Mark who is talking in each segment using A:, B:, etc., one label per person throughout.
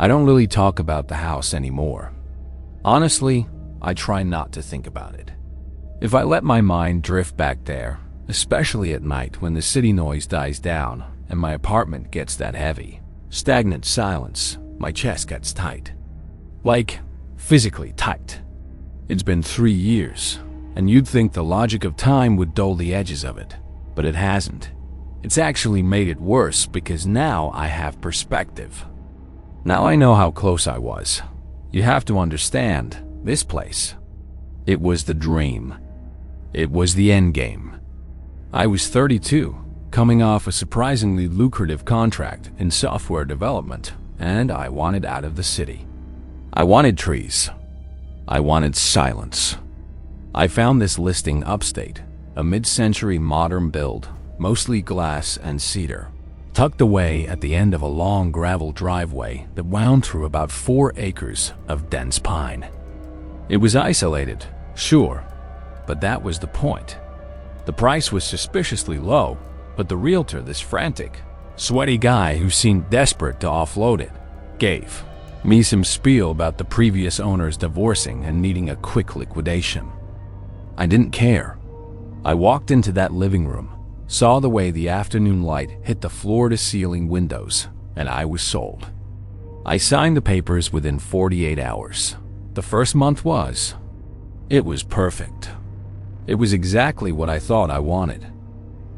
A: I don't really talk about the house anymore. Honestly, I try not to think about it. If I let my mind drift back there, especially at night when the city noise dies down and my apartment gets that heavy, stagnant silence, my chest gets tight. Like, physically tight. It's been 3 years, and you'd think the logic of time would dull the edges of it, but it hasn't. It's actually made it worse because now I have perspective. Now I know how close I was. You have to understand, this place. It was the dream. It was the end game. I was 32, coming off a surprisingly lucrative contract in software development, and I wanted out of the city. I wanted trees. I wanted silence. I found this listing upstate, a mid-century modern build, mostly glass and cedar, tucked away at the end of a long gravel driveway that wound through about 4 acres of dense pine. It was isolated, sure, but that was the point. The price was suspiciously low, but the realtor, this frantic, sweaty guy who seemed desperate to offload it, gave me some spiel about the previous owners divorcing and needing a quick liquidation. I didn't care. I walked into that living room, saw the way the afternoon light hit the floor-to-ceiling windows, and I was sold. I signed the papers within 48 hours. The first month was. It was perfect. It was exactly what I thought I wanted.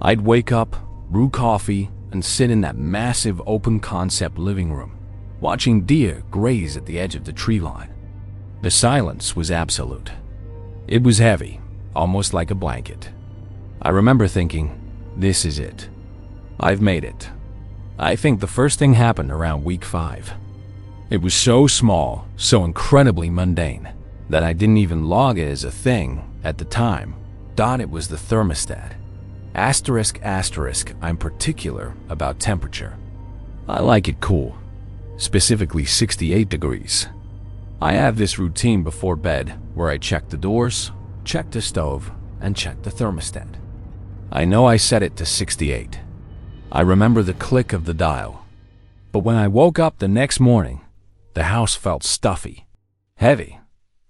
A: I'd wake up, brew coffee, and sit in that massive open-concept living room, watching deer graze at the edge of the tree line. The silence was absolute. It was heavy, almost like a blanket. I remember thinking, this is it. I've made it. I think the first thing happened around week 5. It was so small, so incredibly mundane, that I didn't even log it as a thing at the time. It was the thermostat. ***, I'm particular about temperature. I like it cool, specifically 68 degrees. I have this routine before bed where I check the doors, check the stove, and check the thermostat. I know I set it to 68. I remember the click of the dial. But when I woke up the next morning, the house felt stuffy, heavy.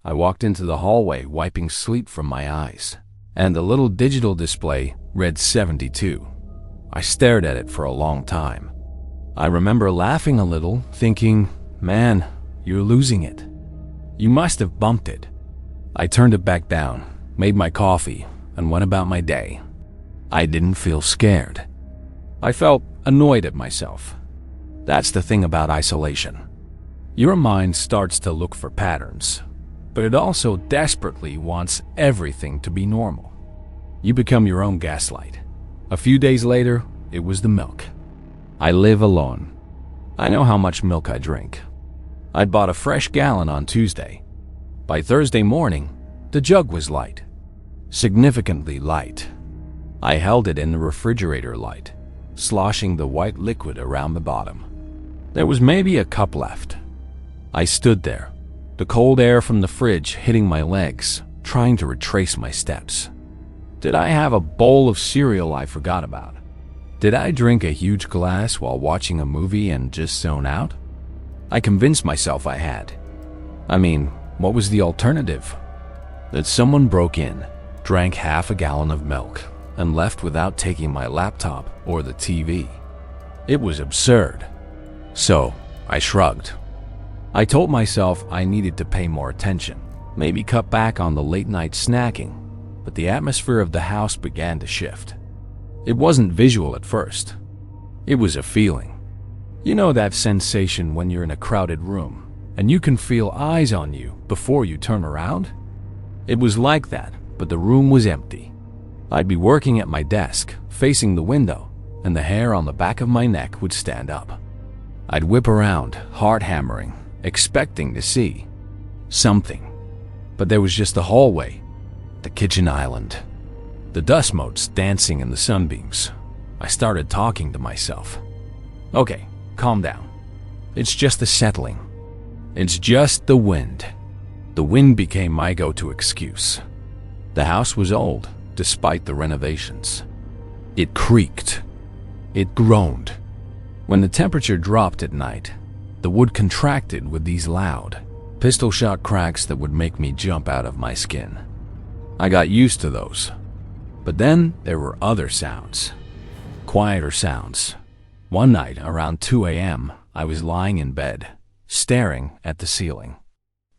A: I walked into the hallway wiping sleep from my eyes, and the little digital display read 72. I stared at it for a long time. I remember laughing a little, thinking, man, you're losing it. You must have bumped it. I turned it back down, made my coffee, and went about my day. I didn't feel scared. I felt annoyed at myself. That's the thing about isolation. Your mind starts to look for patterns, but it also desperately wants everything to be normal. You become your own gaslight. A few days later, it was the milk. I live alone. I know how much milk I drink. I'd bought a fresh gallon on Tuesday. By Thursday morning, the jug was light. Significantly light. I held it in the refrigerator light, sloshing the white liquid around the bottom. There was maybe a cup left. I stood there, the cold air from the fridge hitting my legs, trying to retrace my steps. Did I have a bowl of cereal I forgot about? Did I drink a huge glass while watching a movie and just zone out? I convinced myself I had. I mean, what was the alternative? That someone broke in, drank half a gallon of milk, and left without taking my laptop or the TV. It was absurd. So, I shrugged. I told myself I needed to pay more attention, maybe cut back on the late-night snacking, but the atmosphere of the house began to shift. It wasn't visual at first. It was a feeling. You know that sensation when you're in a crowded room, and you can feel eyes on you before you turn around? It was like that, but the room was empty. I'd be working at my desk, facing the window, and the hair on the back of my neck would stand up. I'd whip around, heart hammering, expecting to see something. But there was just the hallway, the kitchen island, the dust motes dancing in the sunbeams. I started talking to myself. Okay, calm down. It's just the settling. It's just the wind. The wind became my go-to excuse. The house was old, despite the renovations. It creaked. It groaned. When the temperature dropped at night, The wood contracted with these loud, pistol-shot cracks that would make me jump out of my skin. I got used to those. But then there were other sounds. Quieter sounds. One night, around 2 a.m., I was lying in bed, staring at the ceiling.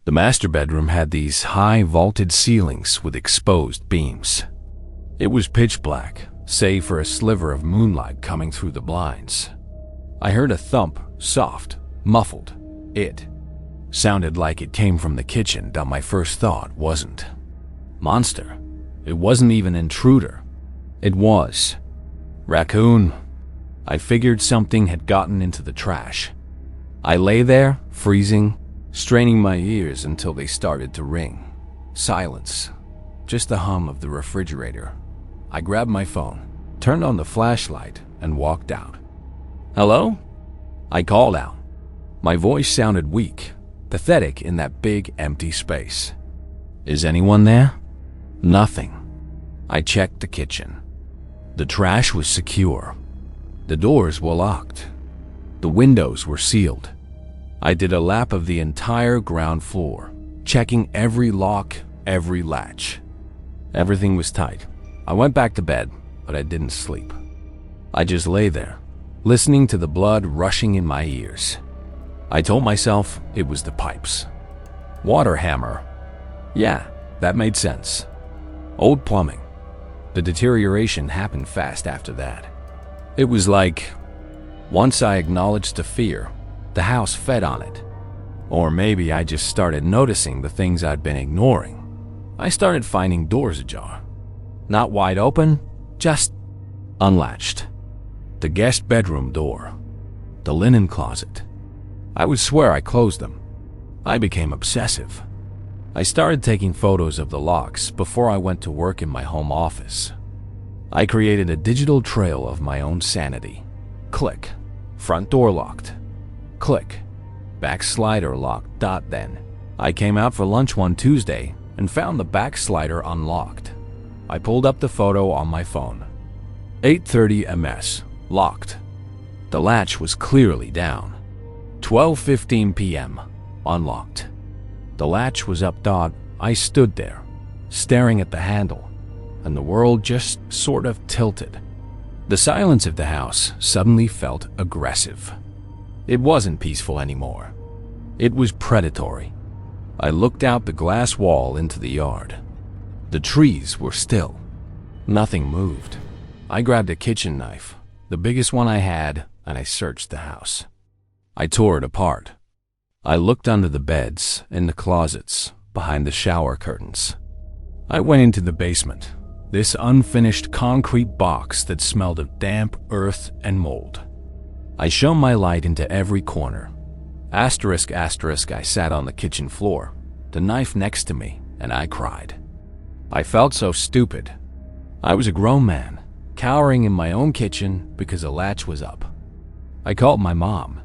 A: The master bedroom had these high vaulted ceilings with exposed beams. It was pitch black, save for a sliver of moonlight coming through the blinds. I heard a thump, soft, muffled. It sounded like it came from the kitchen, but my first thought wasn't monster. It wasn't even intruder. It was raccoon. I figured something had gotten into the trash. I lay there, freezing, straining my ears until they started to ring. Silence. Just the hum of the refrigerator. I grabbed my phone, turned on the flashlight, and walked out. "Hello?" I called out. My voice sounded weak, pathetic in that big, empty space. "Is anyone there?" Nothing. I checked the kitchen. The trash was secure. The doors were locked. The windows were sealed. I did a lap of the entire ground floor, checking every lock, every latch. Everything was tight. I went back to bed, but I didn't sleep. I just lay there, listening to the blood rushing in my ears. I told myself it was the pipes. Water hammer. Yeah, that made sense. Old plumbing. The deterioration happened fast after that. It was like, once I acknowledged the fear, the house fed on it. Or maybe I just started noticing the things I'd been ignoring. I started finding doors ajar. Not wide open, just unlatched. The guest bedroom door. The linen closet. I would swear I closed them. I became obsessive. I started taking photos of the locks before I went to work in my home office. I created a digital trail of my own sanity. Click. Front door locked. Click. Back slider locked. Then I came out for lunch one Tuesday and found the back slider unlocked. I pulled up the photo on my phone. 8:30 ms. Locked. The latch was clearly down. 12:15 p.m. Unlocked. The latch was up. I stood there, staring at the handle, and the world just sort of tilted. The silence of the house suddenly felt aggressive. It wasn't peaceful anymore. It was predatory. I looked out the glass wall into the yard. The trees were still. Nothing moved. I grabbed a kitchen knife, the biggest one I had, and I searched the house. I tore it apart. I looked under the beds, in the closets, behind the shower curtains. I went into the basement, this unfinished concrete box that smelled of damp earth and mold. I shone my light into every corner. Asterisk, asterisk, I sat on the kitchen floor, the knife next to me, and I cried. I felt so stupid. I was a grown man, cowering in my own kitchen because a latch was up. I called my mom.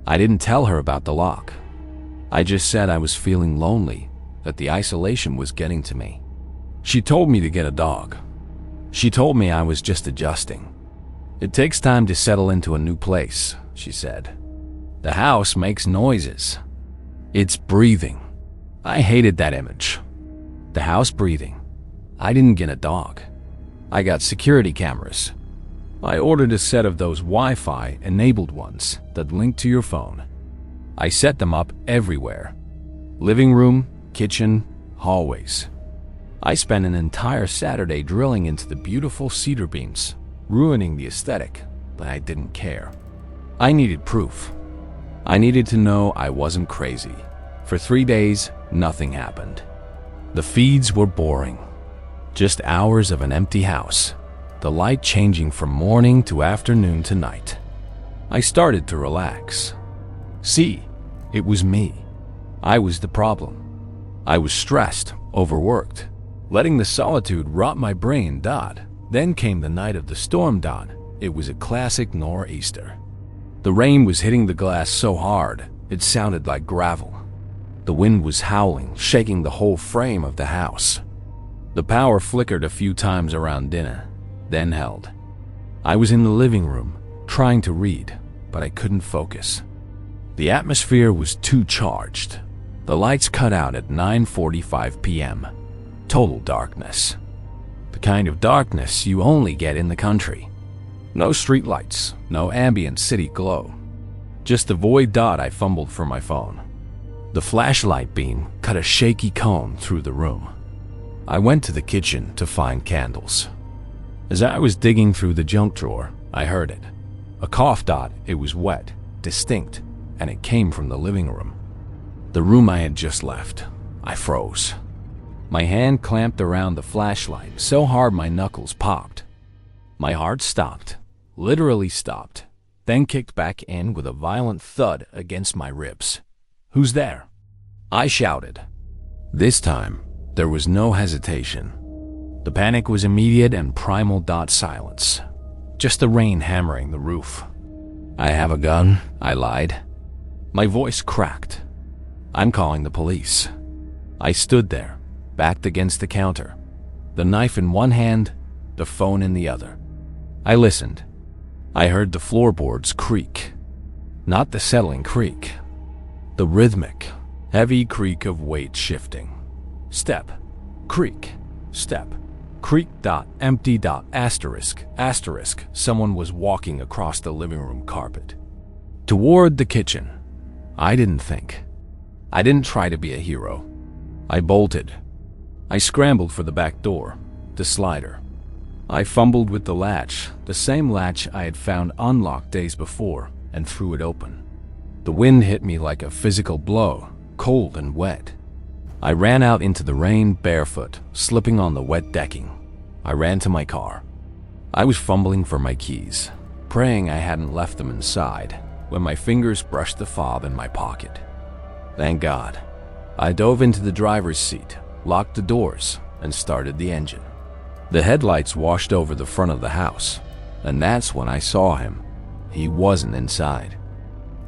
A: I didn't tell her about the lock. I just said I was feeling lonely, that the isolation was getting to me. She told me to get a dog. She told me I was just adjusting. It takes time to settle into a new place, she said. The house makes noises. It's breathing. I hated that image. The house breathing. I didn't get a dog. I got security cameras. I ordered a set of those Wi-Fi enabled ones that link to your phone. I set them up everywhere. Living room, kitchen, hallways. I spent an entire Saturday drilling into the beautiful cedar beams, ruining the aesthetic, but I didn't care. I needed proof. I needed to know I wasn't crazy. For 3 days, nothing happened. The feeds were boring. Just hours of an empty house. The light changing from morning to afternoon to night. I started to relax. See, it was me. I was the problem. I was stressed, overworked, letting the solitude rot my brain. Then came the night of the storm. It was a classic nor'easter. The rain was hitting the glass so hard, it sounded like gravel. The wind was howling, shaking the whole frame of the house. The power flickered a few times around dinner, then held. I was in the living room, trying to read, but I couldn't focus. The atmosphere was too charged. The lights cut out at 9:45 p.m. Total darkness. The kind of darkness you only get in the country. No streetlights, no ambient city glow. Just a void dot. I fumbled for my phone. The flashlight beam cut a shaky cone through the room. I went to the kitchen to find candles. As I was digging through the junk drawer, I heard it. A cough dot. It was wet, distinct, and it came from the living room. The room I had just left. I froze. My hand clamped around the flashlight so hard my knuckles popped. My heart stopped, literally stopped, then kicked back in with a violent thud against my ribs. "Who's there?" I shouted. This time, there was no hesitation. The panic was immediate and primal. Silence. Just the rain hammering the roof. "I have a gun," I lied. My voice cracked. "I'm calling the police." I stood there, backed against the counter, the knife in one hand, the phone in the other. I listened. I heard the floorboards creak. Not the settling creak. The rhythmic, heavy creak of weight shifting. Step, creak, step, creak. Empty. Asterisk. Someone was walking across the living room carpet. Toward the kitchen. I didn't think. I didn't try to be a hero. I bolted. I scrambled for the back door, the slider. I fumbled with the latch, the same latch I had found unlocked days before, and threw it open. The wind hit me like a physical blow, cold and wet. I ran out into the rain barefoot, slipping on the wet decking. I ran to my car. I was fumbling for my keys, praying I hadn't left them inside, when my fingers brushed the fob in my pocket. Thank God. I dove into the driver's seat, locked the doors, and started the engine. The headlights washed over the front of the house, and that's when I saw him. He wasn't inside.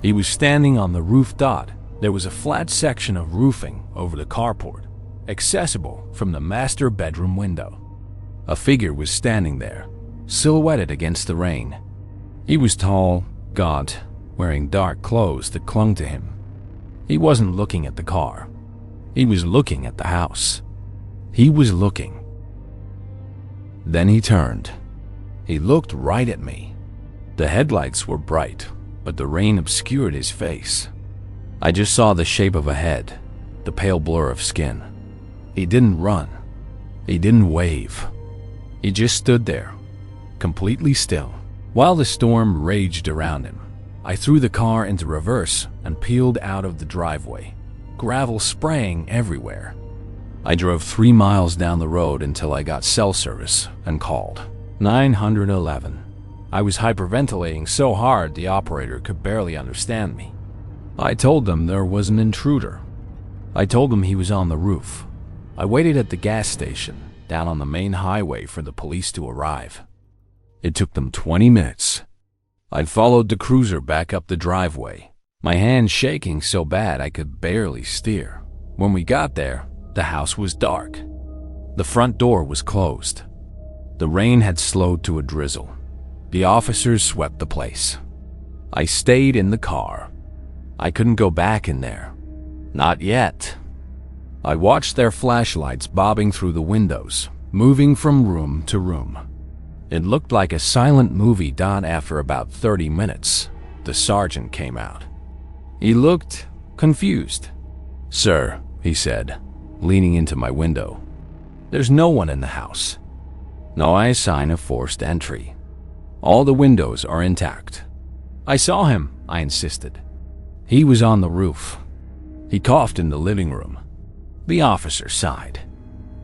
A: He was standing on the roof. There was a flat section of roofing over the carport, accessible from the master bedroom window. A figure was standing there, silhouetted against the rain. He was tall, gaunt, wearing dark clothes that clung to him. He wasn't looking at the car. He was looking at the house. He was looking. Then he turned. He looked right at me. The headlights were bright, but the rain obscured his face. I just saw the shape of a head, the pale blur of skin. He didn't run. He didn't wave. He just stood there, completely still. While the storm raged around him, I threw the car into reverse and peeled out of the driveway, gravel spraying everywhere. I drove 3 miles down the road until I got cell service and called 911. I was hyperventilating so hard the operator could barely understand me. I told them there was an intruder. I told them he was on the roof. I waited at the gas station down on the main highway for the police to arrive. It took them 20 minutes. I'd followed the cruiser back up the driveway, my hands shaking so bad I could barely steer. When we got there, the house was dark. The front door was closed. The rain had slowed to a drizzle. The officers swept the place. I stayed in the car. I couldn't go back in there. Not yet. I watched their flashlights bobbing through the windows, moving from room to room. It looked like a silent movie. After about 30 minutes, the sergeant came out. He looked confused. "Sir," he said, leaning into my window, "there's no one in the house. No sign of forced entry. All the windows are intact." "I saw him," I insisted. "He was on the roof. He coughed in the living room." The officer sighed.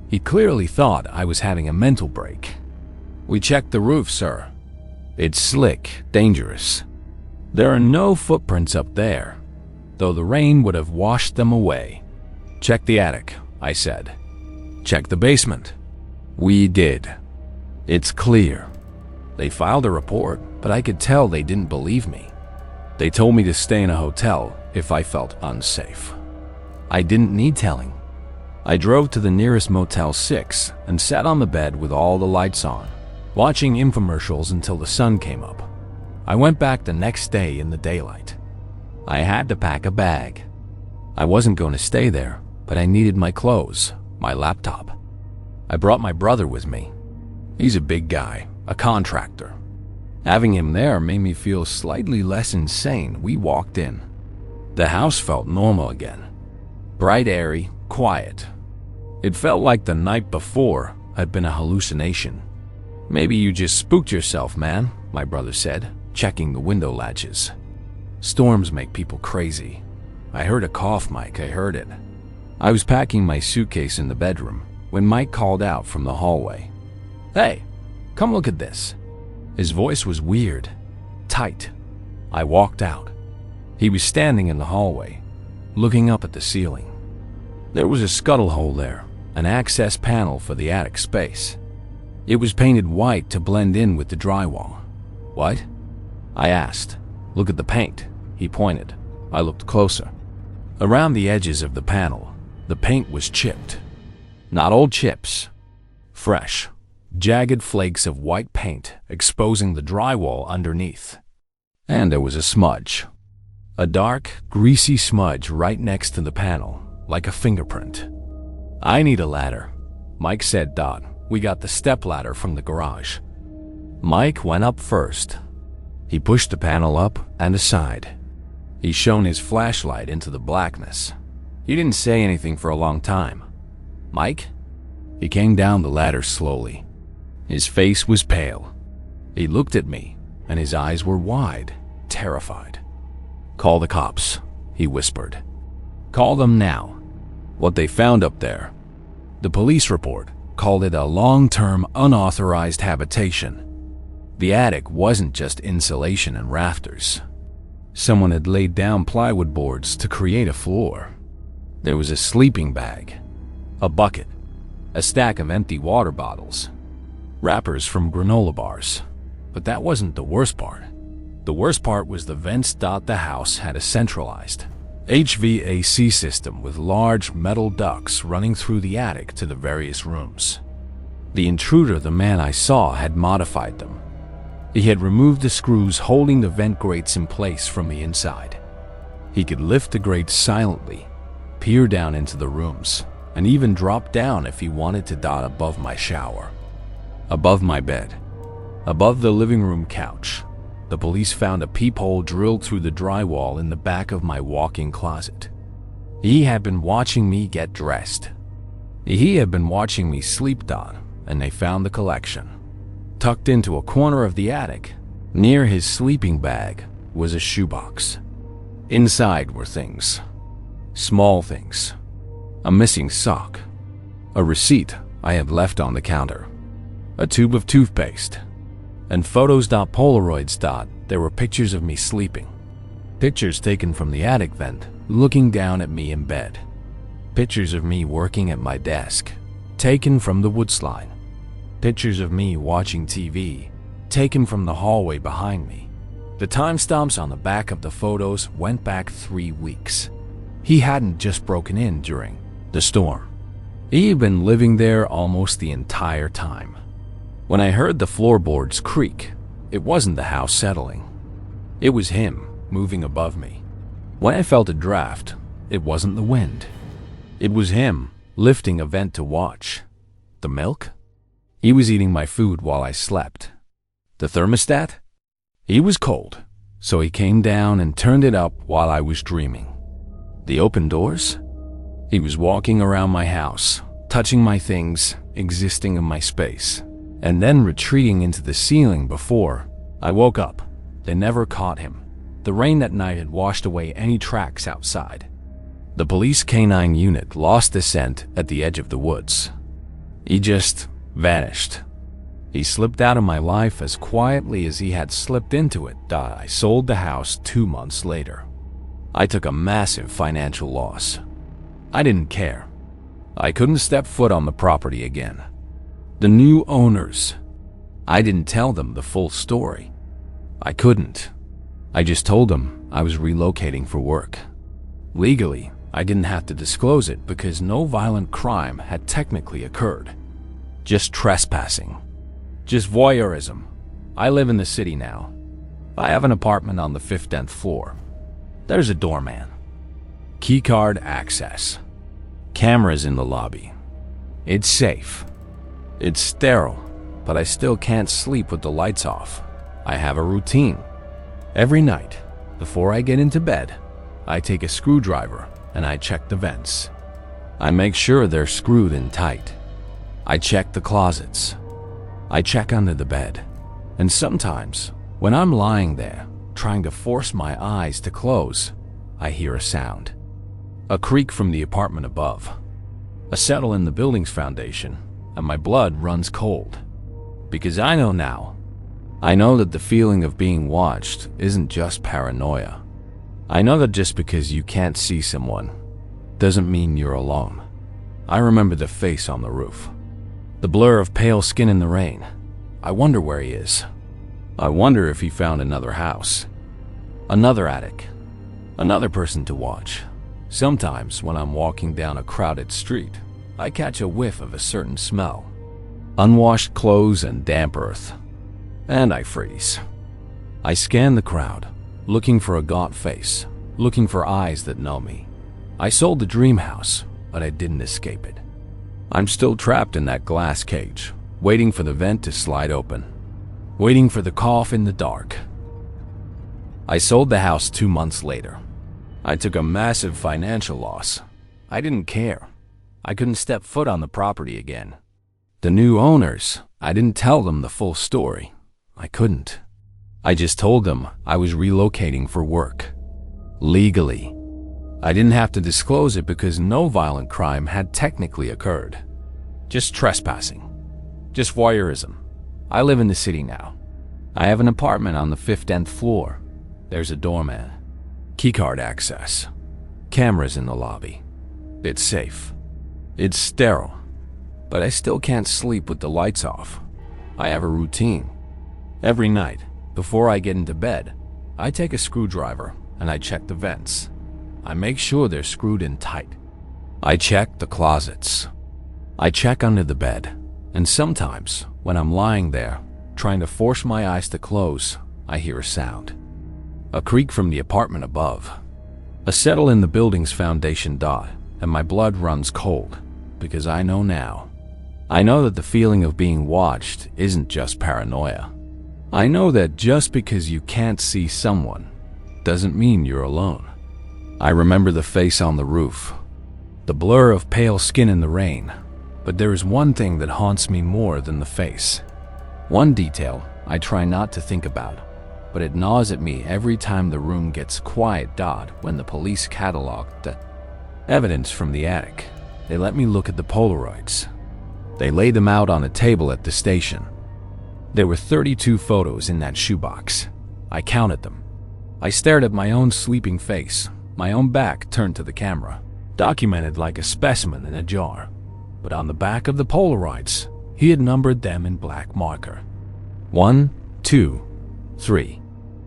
A: He clearly thought I was having a mental break. "We checked the roof, sir. It's slick, dangerous. There are no footprints up there, though the rain would have washed them away." "Check the attic," I said. "Check the basement." We did. It's clear. They filed a report, but I could tell they didn't believe me. They told me to stay in a hotel if I felt unsafe. I didn't need telling. I drove to the nearest Motel 6 and sat on the bed with all the lights on, watching infomercials until the sun came up. I went back the next day in the daylight. I had to pack a bag. I wasn't going to stay there, but I needed my clothes, my laptop. I brought my brother with me. He's a big guy, a contractor. Having him there made me feel slightly less insane. We walked in. The house felt normal again. Bright, airy, quiet. It felt like the night before had been a hallucination. "Maybe you just spooked yourself, man," my brother said, checking the window latches. "Storms make people crazy." I heard a cough, Mike, I heard it. I was packing my suitcase in the bedroom when Mike called out from the hallway. "Hey, come look at this." His voice was weird, tight. I walked out. He was standing in the hallway, looking up at the ceiling. There was a scuttle hole there, an access panel for the attic space. It was painted white to blend in with the drywall. "What?" I asked. "Look at the paint," he pointed. I looked closer. Around the edges of the panel, the paint was chipped. Not old chips. Fresh, jagged flakes of white paint exposing the drywall underneath. And there was a smudge. A dark, greasy smudge right next to the panel, like a fingerprint. "I need a ladder," Mike said. "We got the step ladder from the garage." Mike went up first. He pushed the panel up and aside. He shone his flashlight into the blackness. He didn't say anything for a long time. "Mike?" He came down the ladder slowly. His face was pale. He looked at me, and his eyes were wide, terrified. "Call the cops," he whispered. "Call them now." What they found up there. The police report called it a long-term unauthorized habitation. The attic wasn't just insulation and rafters. Someone had laid down plywood boards to create a floor. There was a sleeping bag, a bucket, a stack of empty water bottles, wrappers from granola bars. But that wasn't the worst part. The worst part was the vents. The house had a centralized HVAC system with large metal ducts running through the attic to the various rooms. The intruder, the man I saw, had modified them. He had removed the screws holding the vent grates in place from the inside. He could lift the grates silently, peer down into the rooms, and even drop down if he wanted to. Above my shower, above my bed, above the living room couch, the police found a peephole drilled through the drywall in the back of my walk-in closet. He had been watching me get dressed. He had been watching me sleep, and they found the collection. Tucked into a corner of the attic, near his sleeping bag, was a shoebox. Inside were things. Small things. A missing sock. A receipt I had left on the counter. A tube of toothpaste. And photos. Polaroids. There were pictures of me sleeping. Pictures taken from the attic vent, looking down at me in bed. Pictures of me working at my desk, taken from the wood slide. Pictures of me watching TV, taken from the hallway behind me. The timestamps on the back of the photos went back 3 weeks. He hadn't just broken in during the storm. He had been living there almost the entire time. When I heard the floorboards creak, it wasn't the house settling. It was him moving above me. When I felt a draft, it wasn't the wind. It was him lifting a vent to watch. The milk? He was eating my food while I slept. The thermostat? He was cold, so he came down and turned it up while I was dreaming. The open doors? He was walking around my house, touching my things, existing in my space, and then retreating into the ceiling before I woke up. They never caught him. The rain that night had washed away any tracks outside. The police canine unit lost the scent at the edge of the woods. He just vanished. He slipped out of my life as quietly as he had slipped into it. I sold the house 2 months later. I took a massive financial loss. I didn't care. I couldn't step foot on the property again. The new owners, I didn't tell them the full story. I couldn't. I just told them I was relocating for work. Legally, I didn't have to disclose it because no violent crime had technically occurred. Just trespassing. Just voyeurism. I live in the city now. I have an apartment on the 15th floor. There's a doorman. Keycard access. Cameras in the lobby. It's safe. It's sterile, but I still can't sleep with the lights off. I have a routine. Every night, before I get into bed, I take a screwdriver and I check the vents. I make sure they're screwed in tight. I check the closets. I check under the bed. And sometimes, when I'm lying there, trying to force my eyes to close, I hear a sound. A creak from the apartment above. A settle in the building's foundation, and my blood runs cold. Because I know now. I know that the feeling of being watched isn't just paranoia. I know that just because you can't see someone doesn't mean you're alone. I remember the face on the roof. The blur of pale skin in the rain. I wonder where he is. I wonder if he found another house. Another attic. Another person to watch. Sometimes when I'm walking down a crowded street, I catch a whiff of a certain smell. Unwashed clothes and damp earth. And I freeze. I scan the crowd, looking for a gaunt face, looking for eyes that know me. I sold the dream house, but I didn't escape it. I'm still trapped in that glass cage, waiting for the vent to slide open, waiting for the cough in the dark. I sold the house 2 months later. I took a massive financial loss. I didn't care. I couldn't step foot on the property again. The new owners, I didn't tell them the full story. I couldn't. I just told them I was relocating for work. Legally. I didn't have to disclose it because no violent crime had technically occurred. Just trespassing. Just voyeurism. I live in the city now. I have an apartment on the 5th and 10th floor. There's a doorman. Keycard access. Cameras in the lobby. It's safe. It's sterile. But I still can't sleep with the lights off. I have a routine. Every night, before I get into bed, I take a screwdriver and I check the vents. I make sure they're screwed in tight. I check the closets. I check under the bed. And sometimes, when I'm lying there, trying to force my eyes to close, I hear a sound. A creak from the apartment above. A settle in the building's foundation dot, and my blood runs cold, because I know now. I know that the feeling of being watched isn't just paranoia. I know that just because you can't see someone doesn't mean you're alone. I remember the face on the roof, the blur of pale skin in the rain, but there is one thing that haunts me more than the face. One detail I try not to think about, but it gnaws at me every time the room gets quiet. When the police cataloged the evidence from the attic, they let me look at the Polaroids. They laid them out on a table at the station. There were 32 photos in that shoebox. I counted them. I stared at my own sleeping face, my own back turned to the camera, documented like a specimen in a jar. But on the back of the Polaroids, he had numbered them in black marker. 1, 2, 3.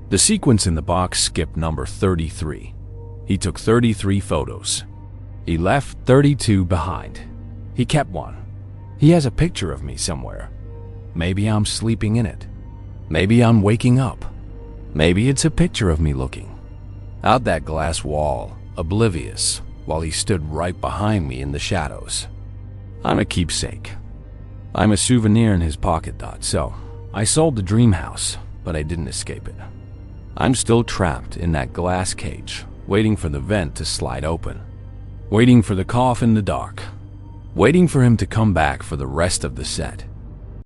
A: The sequence in the box skipped number 33. He took 33 photos. He left 32 behind. He kept one. He has a picture of me somewhere. Maybe I'm sleeping in it. Maybe I'm waking up. Maybe it's a picture of me looking out that glass wall, oblivious, while he stood right behind me in the shadows. I'm a keepsake. I'm a souvenir in his pocket. So I sold the dream house, but I didn't escape it. I'm still trapped in that glass cage, waiting for the vent to slide open, waiting for the cough in the dark, waiting for him to come back for the rest of the set.